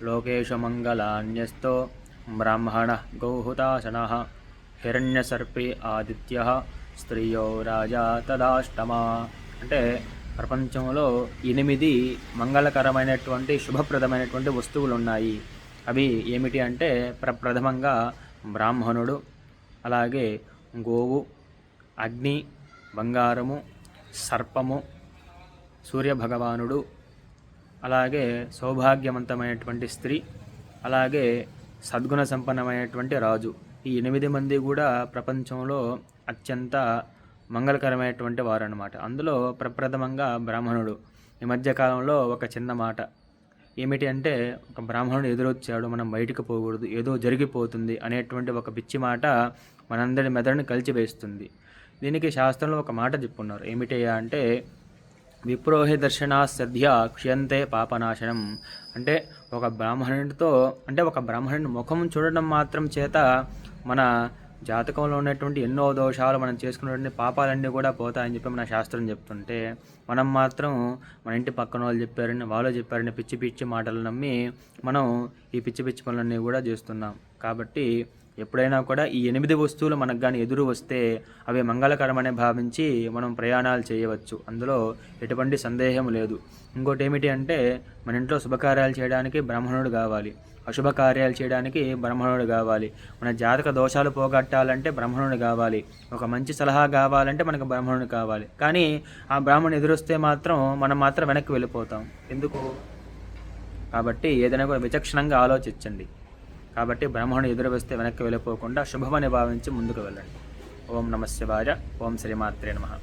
లోకేషు మంగళాన్యస్తో బ్రాహ్మణ గౌహుతాశనః హిరణ్యసర్పే ఆదిత్య స్త్రియో రాజా తదాష్టమ. అంటే ప్రపంచంలో 8 మంగళకరమైనటువంటి శుభప్రదమైనటువంటి వస్తువులు ఉన్నాయి. అవి ఏమిటి అంటే ప్రథమంగా బ్రాహ్మణుడు, అలాగే గోవు, అగ్ని, బంగారము, సర్పము, సూర్యభగవానుడు, అలాగే సౌభాగ్యవంతమైనటువంటి స్త్రీ, అలాగే సద్గుణ సంపన్నమైనటువంటి రాజు. ఈ 8 మంది కూడా ప్రపంచంలో అత్యంత మంగళకరమైనటువంటి వారు అన్నమాట. అందులో ప్రప్రథమంగా బ్రాహ్మణుడు. ఈ మధ్యకాలంలో ఒక చిన్న మాట ఏమిటి అంటే, ఒక బ్రాహ్మణుడు ఎదురొచ్చాడు, మనం బయటికి పోకూడదు, ఏదో జరిగిపోతుంది అనేటువంటి ఒక పిచ్చి మాట మనందరి మెదడుని కలిచివేస్తుంది. దీనికి శాస్త్రంలో ఒక మాట చెప్పున్నారు. ఏమిటయ్యా అంటే, విప్రోహి దర్శనా సద్య క్షయంతే పాపనాశనం. అంటే ఒక బ్రాహ్మణుని ముఖం చూడడం మాత్రం చేత మన జాతకంలో ఉన్నటువంటి ఎన్నో దోషాలు, మనం చేసుకున్నటువంటి పాపాలన్నీ కూడా పోతాయని చెప్పి మన శాస్త్రం చెప్తుంటే, మనం మాత్రం మన ఇంటి పక్కన వాళ్ళు చెప్పారని పిచ్చి పిచ్చి మాటలు నమ్మి మనం ఈ పిచ్చి పిచ్చి పనులన్నీ కూడా చేస్తున్నాం. కాబట్టి ఎప్పుడైనా కూడా ఈ 8 వస్తువులు మనకు కానీ ఎదురు వస్తే అవి మంగళకరమని భావించి మనం ప్రయాణాలు చేయవచ్చు. అందులో ఎటువంటి సందేహం లేదు. ఇంకోటి ఏమిటి అంటే, మన ఇంట్లో శుభకార్యాలు చేయడానికి బ్రాహ్మణుడు కావాలి, అశుభకార్యాలు చేయడానికి బ్రాహ్మణుడు కావాలి, మన జాతక దోషాలు పోగొట్టాలంటే బ్రాహ్మణుడు కావాలి, ఒక మంచి సలహా కావాలంటే మనకు బ్రాహ్మణుడు కావాలి. కానీ ఆ బ్రాహ్మణుడు ఎదురొస్తే మాత్రం మనం మాత్రం వెనక్కి వెళ్ళిపోతాం. ఎందుకు? కాబట్టి ఏదైనా కూడా విచక్షణంగా ఆలోచించండి. కాబట్టి బ్రాహ్మణుడు ఎదురు వస్తే వెనక్కి వెళ్ళిపోకుండా శుభమని భావించి ముందుకు వెళ్ళండి. ఓం నమః శివాయ. ఓం శ్రీమాత్రే నమః.